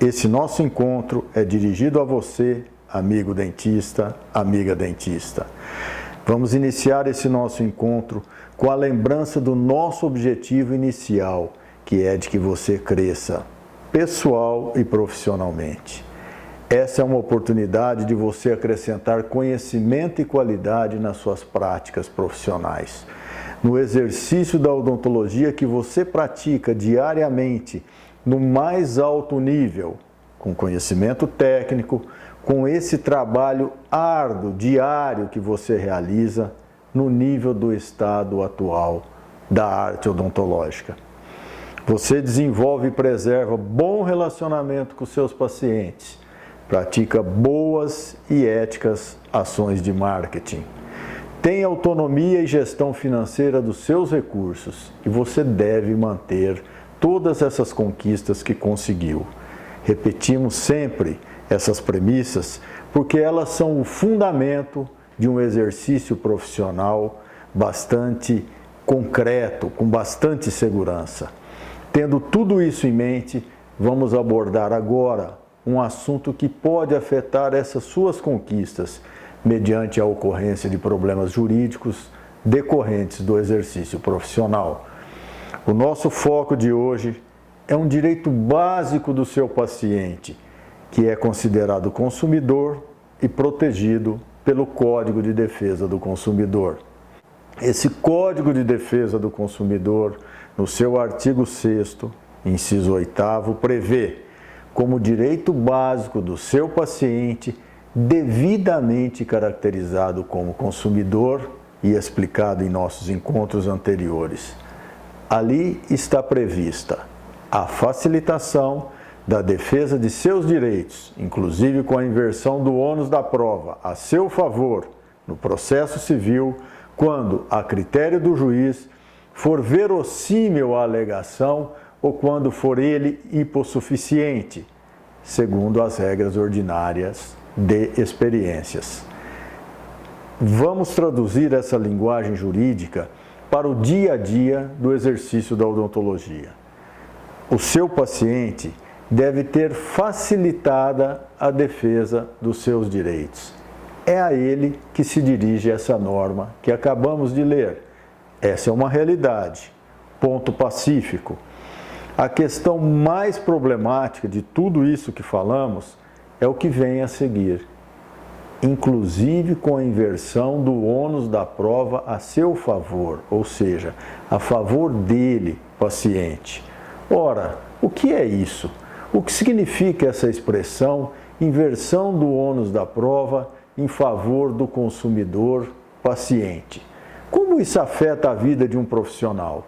Esse nosso encontro é dirigido a você, amigo dentista, amiga dentista. Vamos iniciar esse nosso encontro com a lembrança do nosso objetivo inicial, que é de que você cresça pessoal e profissionalmente. Essa é uma oportunidade de você acrescentar conhecimento e qualidade nas suas práticas profissionais. No exercício da odontologia que você pratica diariamente, no mais alto nível, com conhecimento técnico, com esse trabalho árduo, diário que você realiza no nível do estado atual da arte odontológica. Você desenvolve e preserva bom relacionamento com seus pacientes, pratica boas e éticas ações de marketing. Tem autonomia e gestão financeira dos seus recursos e você deve manter todas essas conquistas que conseguiu. Repetimos sempre essas premissas porque elas são o fundamento de um exercício profissional bastante concreto, com bastante segurança. Tendo tudo isso em mente, vamos abordar agora um assunto que pode afetar essas suas conquistas mediante a ocorrência de problemas jurídicos decorrentes do exercício profissional. O nosso foco de hoje é um direito básico do seu paciente, que é considerado consumidor e protegido pelo Código de Defesa do Consumidor. Esse Código de Defesa do Consumidor, no seu artigo 6º, inciso 8º, prevê como direito básico do seu paciente, devidamente caracterizado como consumidor e explicado em nossos encontros anteriores. Ali está prevista a facilitação da defesa de seus direitos, inclusive com a inversão do ônus da prova a seu favor no processo civil, quando, a critério do juiz, for verossímil a alegação ou quando for ele hipossuficiente, segundo as regras ordinárias de experiências. Vamos traduzir essa linguagem jurídica para o dia a dia do exercício da odontologia. O seu paciente deve ter facilitada a defesa dos seus direitos. É a ele que se dirige essa norma que acabamos de ler. Essa é uma realidade. Ponto pacífico. A questão mais problemática de tudo isso que falamos é o que vem a seguir, inclusive com a inversão do ônus da prova a seu favor, ou seja, a favor dele, paciente. Ora, o que é isso? O que significa essa expressão, inversão do ônus da prova em favor do consumidor, paciente? Como isso afeta a vida de um profissional?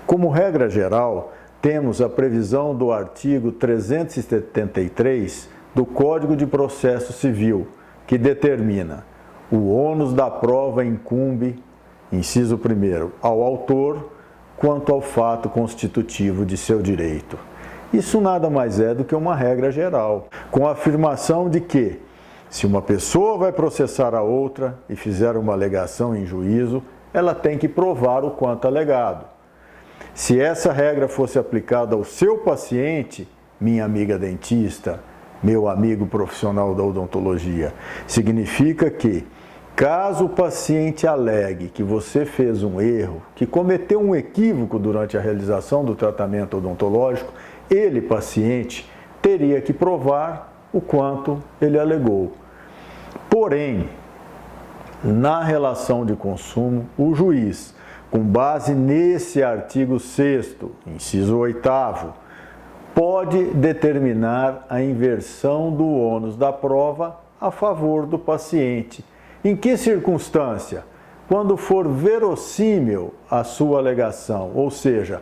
Como regra geral, temos a previsão do artigo 373 do Código de Processo Civil, que determina: o ônus da prova incumbe, inciso 1º, ao autor quanto ao fato constitutivo de seu direito. Isso nada mais é do que uma regra geral, com a afirmação de que, se uma pessoa vai processar a outra e fizer uma alegação em juízo, ela tem que provar o quanto alegado. Se essa regra fosse aplicada ao seu paciente, minha amiga dentista, meu amigo profissional da odontologia, significa que, caso o paciente alegue que você fez um erro, que cometeu um equívoco durante a realização do tratamento odontológico, ele, paciente, teria que provar o quanto ele alegou. Porém, na relação de consumo, o juiz, com base nesse artigo 6º, inciso 8º, pode determinar a inversão do ônus da prova a favor do paciente. Em que circunstância? Quando for verossímil a sua alegação, ou seja,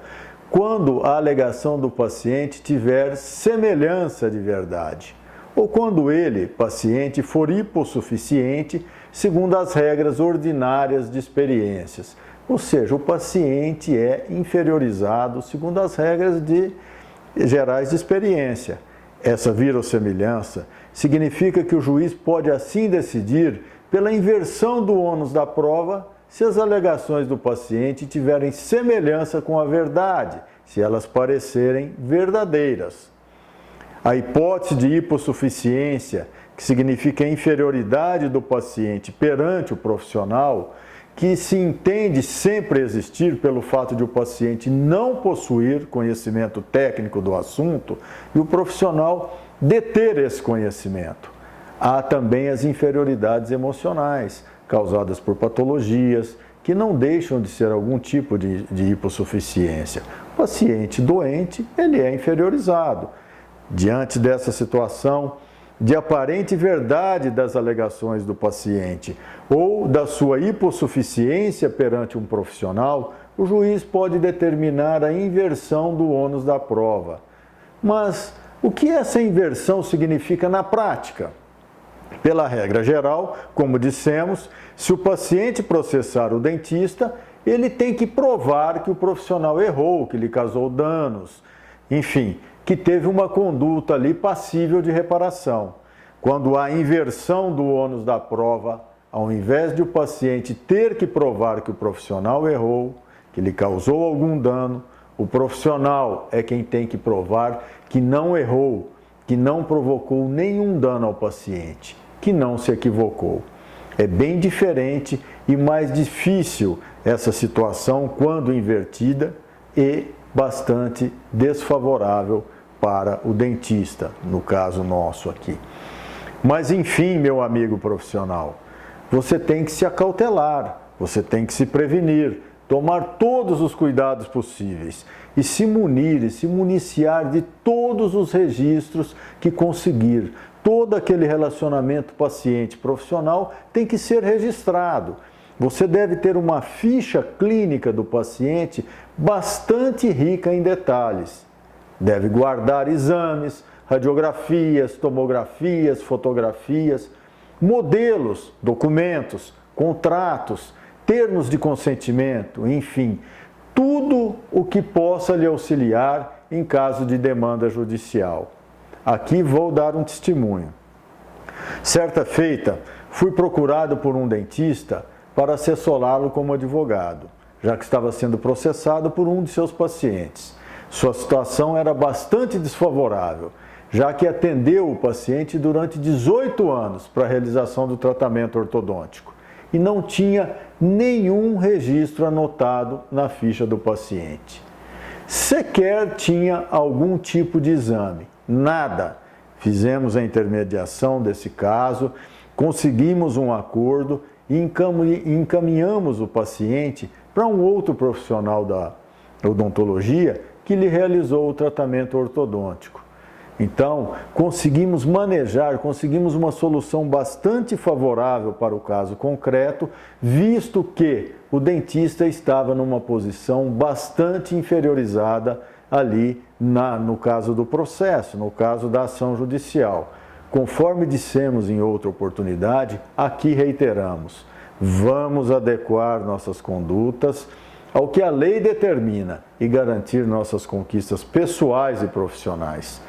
quando a alegação do paciente tiver semelhança de verdade, ou quando ele, paciente, for hipossuficiente, segundo as regras ordinárias de experiências. Ou seja, o paciente é inferiorizado segundo as regras gerais de experiência. Essa verossemelhança significa que o juiz pode assim decidir pela inversão do ônus da prova se as alegações do paciente tiverem semelhança com a verdade, se elas parecerem verdadeiras. A hipótese de hipossuficiência, que significa a inferioridade do paciente perante o profissional, que se entende sempre existir pelo fato de o paciente não possuir conhecimento técnico do assunto e o profissional deter esse conhecimento. Há também as inferioridades emocionais, causadas por patologias, que não deixam de ser algum tipo de hipossuficiência. O paciente doente, ele é inferiorizado. Diante dessa situação, de aparente verdade das alegações do paciente ou da sua hipossuficiência perante um profissional, o juiz pode determinar a inversão do ônus da prova. Mas o que essa inversão significa na prática? Pela regra geral, como dissemos, se o paciente processar o dentista, ele tem que provar que o profissional errou, que lhe causou danos, enfim, que teve uma conduta ali passível de reparação. Quando há inversão do ônus da prova, ao invés de o paciente ter que provar que o profissional errou, que lhe causou algum dano, o profissional é quem tem que provar que não errou, que não provocou nenhum dano ao paciente, que não se equivocou. É bem diferente e mais difícil essa situação quando invertida e bastante desfavorável para o dentista, no caso nosso aqui. Mas enfim, meu amigo profissional, você tem que se acautelar, você tem que se prevenir, tomar todos os cuidados possíveis e se munir e se municiar de todos os registros que conseguir. Todo aquele relacionamento paciente-profissional tem que ser registrado. Você deve ter uma ficha clínica do paciente bastante rica em detalhes. Deve guardar exames, radiografias, tomografias, fotografias, modelos, documentos, contratos, termos de consentimento, enfim, tudo o que possa lhe auxiliar em caso de demanda judicial. Aqui vou dar um testemunho. Certa feita, fui procurado por um dentista para assessorá-lo como advogado, já que estava sendo processado por um de seus pacientes. Sua situação era bastante desfavorável, já que atendeu o paciente durante 18 anos para a realização do tratamento ortodôntico e não tinha nenhum registro anotado na ficha do paciente. Sequer tinha algum tipo de exame, nada. Fizemos a intermediação desse caso, conseguimos um acordo e encaminhamos o paciente para um outro profissional da odontologia que lhe realizou o tratamento ortodôntico. Então, conseguimos manejar, conseguimos uma solução bastante favorável para o caso concreto, visto que o dentista estava numa posição bastante inferiorizada ali no caso do processo, no caso da ação judicial. Conforme dissemos em outra oportunidade, aqui reiteramos, vamos adequar nossas condutas ao que a lei determina e garantir nossas conquistas pessoais e profissionais.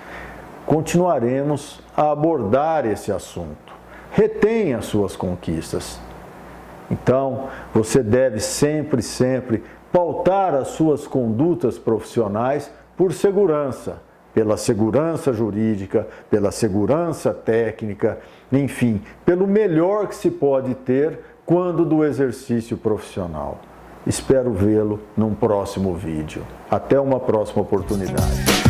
Continuaremos a abordar esse assunto. Retenha suas conquistas. Então, você deve sempre pautar as suas condutas profissionais por segurança, pela segurança jurídica, pela segurança técnica, enfim, pelo melhor que se pode ter quando do exercício profissional. Espero vê-lo num próximo vídeo. Até uma próxima oportunidade.